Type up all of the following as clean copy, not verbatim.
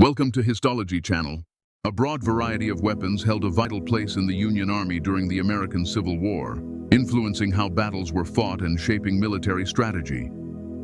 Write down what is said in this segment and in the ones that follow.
Welcome to Histology Channel. A broad variety of weapons held a vital place in the Union Army during the American Civil War, influencing how battles were fought and shaping military strategy.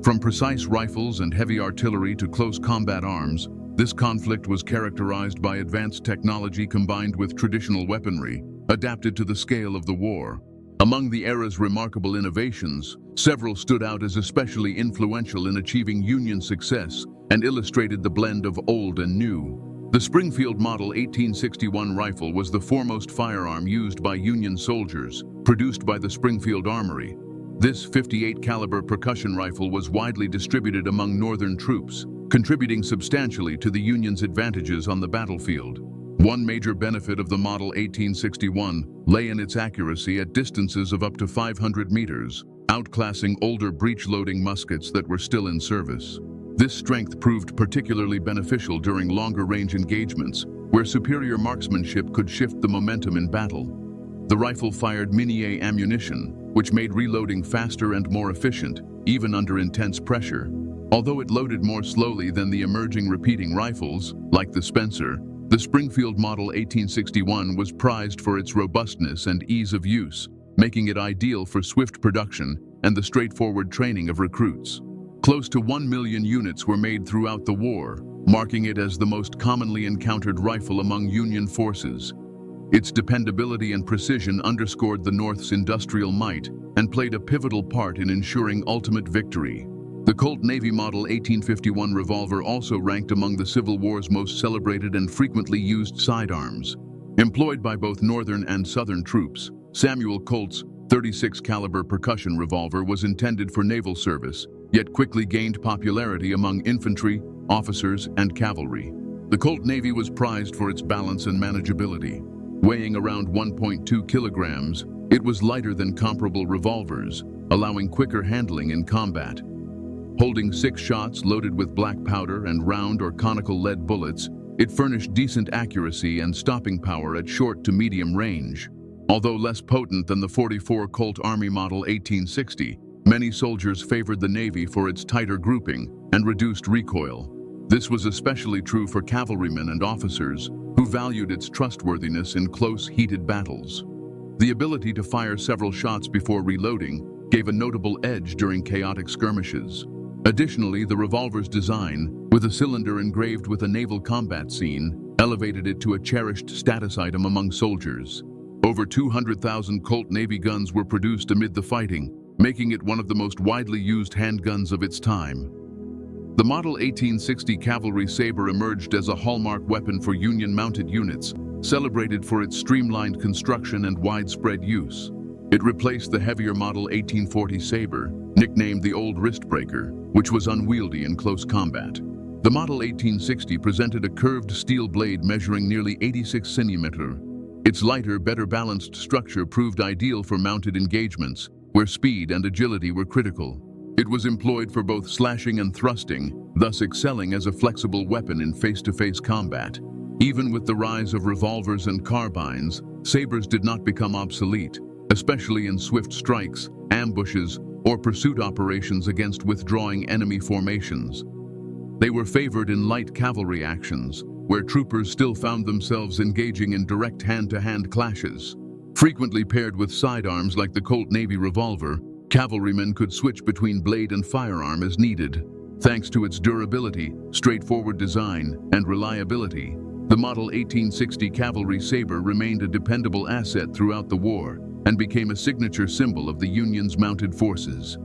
From precise rifles and heavy artillery to close combat arms, this conflict was characterized by advanced technology combined with traditional weaponry, adapted to the scale of the war. Among the era's remarkable innovations, several stood out as especially influential in achieving Union success and illustrated the blend of old and new. The Springfield Model 1861 rifle was the foremost firearm used by Union soldiers, produced by the Springfield Armory. This .58 caliber percussion rifle was widely distributed among Northern troops, contributing substantially to the Union's advantages on the battlefield. One major benefit of the Model 1861 lay in its accuracy at distances of up to 500 meters, outclassing older breech-loading muskets that were still in service. This strength proved particularly beneficial during longer-range engagements, where superior marksmanship could shift the momentum in battle. The rifle fired Minié ammunition, which made reloading faster and more efficient, even under intense pressure. Although it loaded more slowly than the emerging repeating rifles, like the Spencer, the Springfield Model 1861 was prized for its robustness and ease of use, making it ideal for swift production and the straightforward training of recruits. Close to 1 million units were made throughout the war, marking it as the most commonly encountered rifle among Union forces. Its dependability and precision underscored the North's industrial might and played a pivotal part in ensuring ultimate victory. The Colt Navy Model 1851 revolver also ranked among the Civil War's most celebrated and frequently used sidearms. Employed by both Northern and Southern troops, Samuel Colt's .36 caliber percussion revolver was intended for naval service, yet quickly gained popularity among infantry, officers, and cavalry. The Colt Navy was prized for its balance and manageability. Weighing around 1.2 kilograms, it was lighter than comparable revolvers, allowing quicker handling in combat. Holding 6 shots loaded with black powder and round or conical lead bullets, it furnished decent accuracy and stopping power at short to medium range. Although less potent than the .44 Colt Army Model 1860, many soldiers favored the Navy for its tighter grouping and reduced recoil. This was especially true for cavalrymen and officers, who valued its trustworthiness in close, heated battles. The ability to fire several shots before reloading gave a notable edge during chaotic skirmishes. Additionally, the revolver's design, with a cylinder engraved with a naval combat scene, elevated it to a cherished status item among soldiers. Over 200,000 Colt Navy guns were produced amid the fighting, making it one of the most widely used handguns of its time. The Model 1860 Cavalry Saber emerged as a hallmark weapon for Union-mounted units, celebrated for its streamlined construction and widespread use. It replaced the heavier Model 1840 Saber, nicknamed the Old Wristbreaker, which was unwieldy in close combat. The Model 1860 presented a curved steel blade measuring nearly 86 centimeters. Its lighter, better balanced structure proved ideal for mounted engagements, where speed and agility were critical. It was employed for both slashing and thrusting, thus excelling as a flexible weapon in face-to-face combat. Even with the rise of revolvers and carbines, sabers did not become obsolete, especially in swift strikes, ambushes, or pursuit operations against withdrawing enemy formations. They were favored in light cavalry actions, where troopers still found themselves engaging in direct hand-to-hand clashes. Frequently paired with sidearms like the Colt Navy revolver, cavalrymen could switch between blade and firearm as needed. Thanks to its durability, straightforward design, and reliability, the Model 1860 Cavalry Saber remained a dependable asset throughout the war and became a signature symbol of the Union's mounted forces.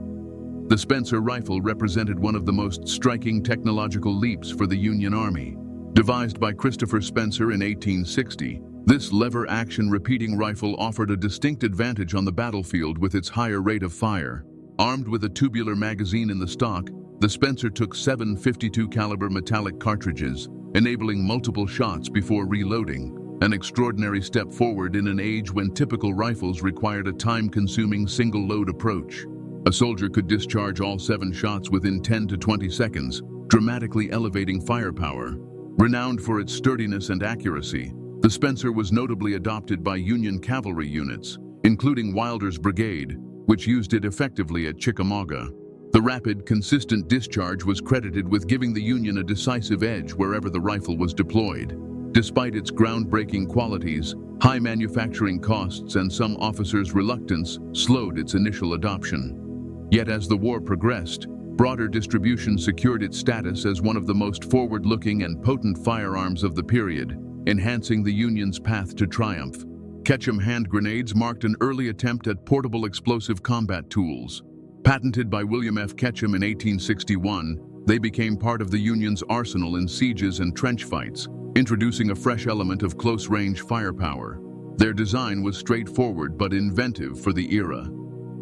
The Spencer rifle represented one of the most striking technological leaps for the Union Army. Devised by Christopher Spencer in 1860, this lever-action repeating rifle offered a distinct advantage on the battlefield with its higher rate of fire. Armed with a tubular magazine in the stock, the Spencer took 7 .52 caliber metallic cartridges, enabling multiple shots before reloading, an extraordinary step forward in an age when typical rifles required a time-consuming single-load approach. A soldier could discharge all 7 shots within 10 to 20 seconds, dramatically elevating firepower. Renowned for its sturdiness and accuracy, the Spencer was notably adopted by Union cavalry units, including Wilder's Brigade, which used it effectively at Chickamauga. The rapid, consistent discharge was credited with giving the Union a decisive edge wherever the rifle was deployed. Despite its groundbreaking qualities, high manufacturing costs and some officers' reluctance slowed its initial adoption. Yet as the war progressed, broader distribution secured its status as one of the most forward-looking and potent firearms of the period, enhancing the Union's path to triumph. Ketchum hand grenades marked an early attempt at portable explosive combat tools. Patented by William F. Ketchum in 1861, they became part of the Union's arsenal in sieges and trench fights, introducing a fresh element of close-range firepower. Their design was straightforward but inventive for the era.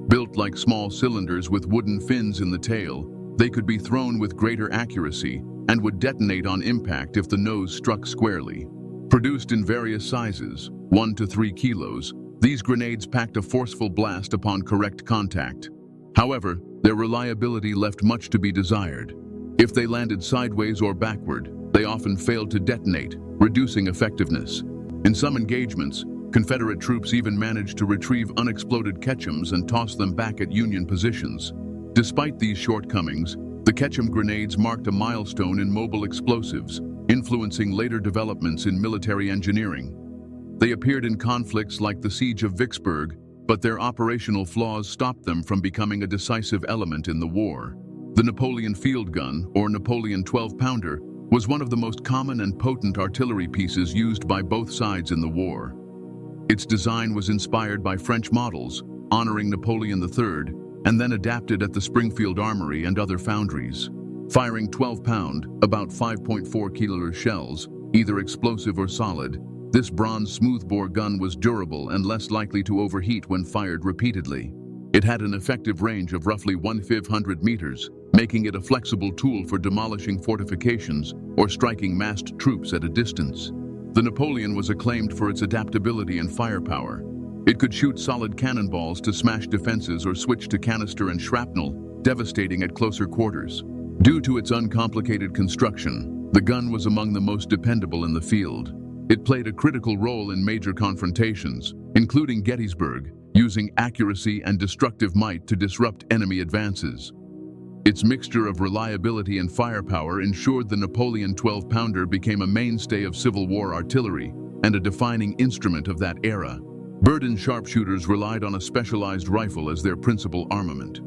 Built like small cylinders with wooden fins in the tail, they could be thrown with greater accuracy and would detonate on impact if the nose struck squarely. Produced in various sizes, 1 to 3 kilos, these grenades packed a forceful blast upon correct contact. However, their reliability left much to be desired. If they landed sideways or backward, they often failed to detonate, reducing effectiveness. In some engagements, Confederate troops even managed to retrieve unexploded Ketchums and toss them back at Union positions. Despite these shortcomings, the Ketchum grenades marked a milestone in mobile explosives, influencing later developments in military engineering. They appeared in conflicts like the Siege of Vicksburg, but their operational flaws stopped them from becoming a decisive element in the war. The Napoleon field gun, or Napoleon 12-pounder, was one of the most common and potent artillery pieces used by both sides in the war. Its design was inspired by French models, honoring Napoleon III, and then adapted at the Springfield Armory and other foundries. Firing 12-pound, about 5.4 kilo shells, either explosive or solid, this bronze smoothbore gun was durable and less likely to overheat when fired repeatedly. It had an effective range of roughly 1,500 meters, making it a flexible tool for demolishing fortifications or striking massed troops at a distance. The Napoleon was acclaimed for its adaptability and firepower. It could shoot solid cannonballs to smash defenses or switch to canister and shrapnel, devastating at closer quarters. Due to its uncomplicated construction, the gun was among the most dependable in the field. It played a critical role in major confrontations, including Gettysburg, using accuracy and destructive might to disrupt enemy advances. Its mixture of reliability and firepower ensured the Napoleon 12-pounder became a mainstay of Civil War artillery and a defining instrument of that era. Berdan sharpshooters relied on a specialized rifle as their principal armament.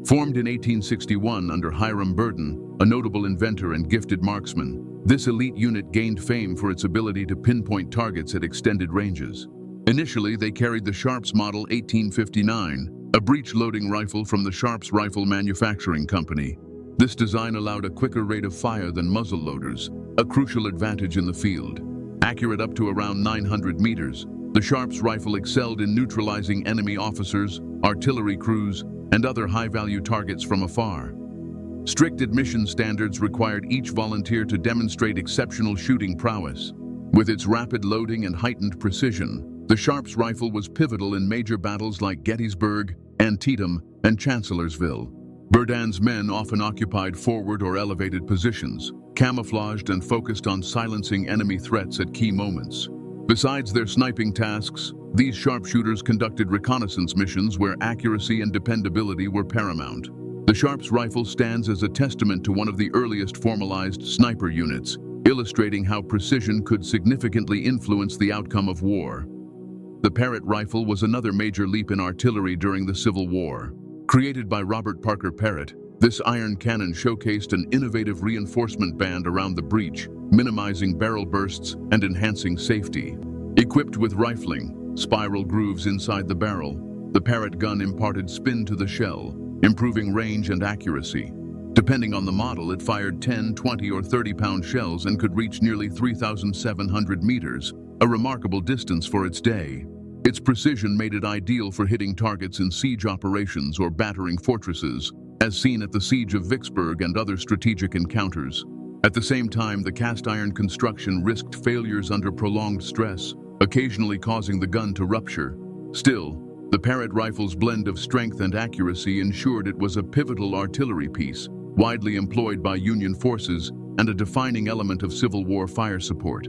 Formed in 1861 under Hiram Berdan, a notable inventor and gifted marksman, this elite unit gained fame for its ability to pinpoint targets at extended ranges. Initially, they carried the Sharps Model 1859, a breech-loading rifle from the Sharps Rifle Manufacturing Company. This design allowed a quicker rate of fire than muzzle loaders, a crucial advantage in the field. Accurate up to around 900 meters, the Sharps rifle excelled in neutralizing enemy officers, artillery crews, and other high-value targets from afar. Strict admission standards required each volunteer to demonstrate exceptional shooting prowess. With its rapid loading and heightened precision, the Sharps rifle was pivotal in major battles like Gettysburg, Antietam, and Chancellorsville. Berdan's men often occupied forward or elevated positions, camouflaged and focused on silencing enemy threats at key moments. Besides their sniping tasks, these sharpshooters conducted reconnaissance missions where accuracy and dependability were paramount. The Sharps rifle stands as a testament to one of the earliest formalized sniper units, illustrating how precision could significantly influence the outcome of war. The Parrott rifle was another major leap in artillery during the Civil War. Created by Robert Parker Parrott, this iron cannon showcased an innovative reinforcement band around the breech, minimizing barrel bursts and enhancing safety. Equipped with rifling, spiral grooves inside the barrel, the Parrott gun imparted spin to the shell, improving range and accuracy. Depending on the model, it fired 10, 20, or 30-pound shells and could reach nearly 3,700 meters, a remarkable distance for its day. Its precision made it ideal for hitting targets in siege operations or battering fortresses, as seen at the Siege of Vicksburg and other strategic encounters. At the same time, the cast-iron construction risked failures under prolonged stress, occasionally causing the gun to rupture. Still, the Parrott rifle's blend of strength and accuracy ensured it was a pivotal artillery piece, widely employed by Union forces and a defining element of Civil War fire support.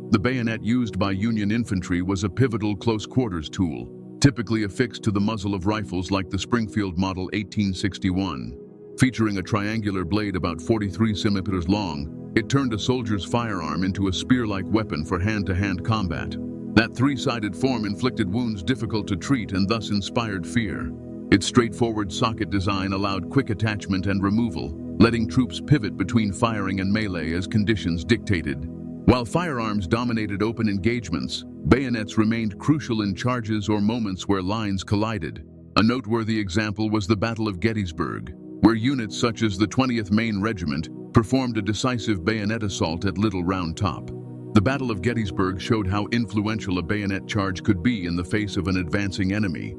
The bayonet used by Union infantry was a pivotal close-quarters tool. typically affixed to the muzzle of rifles like the Springfield Model 1861. Featuring a triangular blade about 43 centimeters long, it turned a soldier's firearm into a spear-like weapon for hand-to-hand combat. That three-sided form inflicted wounds difficult to treat and thus inspired fear. Its straightforward socket design allowed quick attachment and removal, letting troops pivot between firing and melee as conditions dictated. While firearms dominated open engagements, bayonets remained crucial in charges or moments where lines collided. A noteworthy example was the Battle of Gettysburg, where units such as the 20th Maine Regiment performed a decisive bayonet assault at Little Round Top. The Battle of Gettysburg showed how influential a bayonet charge could be in the face of an advancing enemy.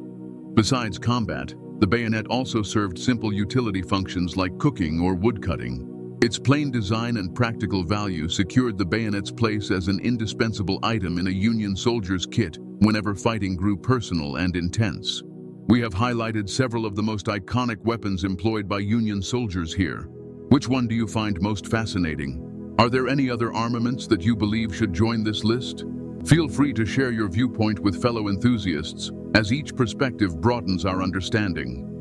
Besides combat, the bayonet also served simple utility functions like cooking or woodcutting. Its plain design and practical value secured the bayonet's place as an indispensable item in a Union soldier's kit whenever fighting grew personal and intense. We have highlighted several of the most iconic weapons employed by Union soldiers here. Which one do you find most fascinating? Are there any other armaments that you believe should join this list? Feel free to share your viewpoint with fellow enthusiasts, as each perspective broadens our understanding.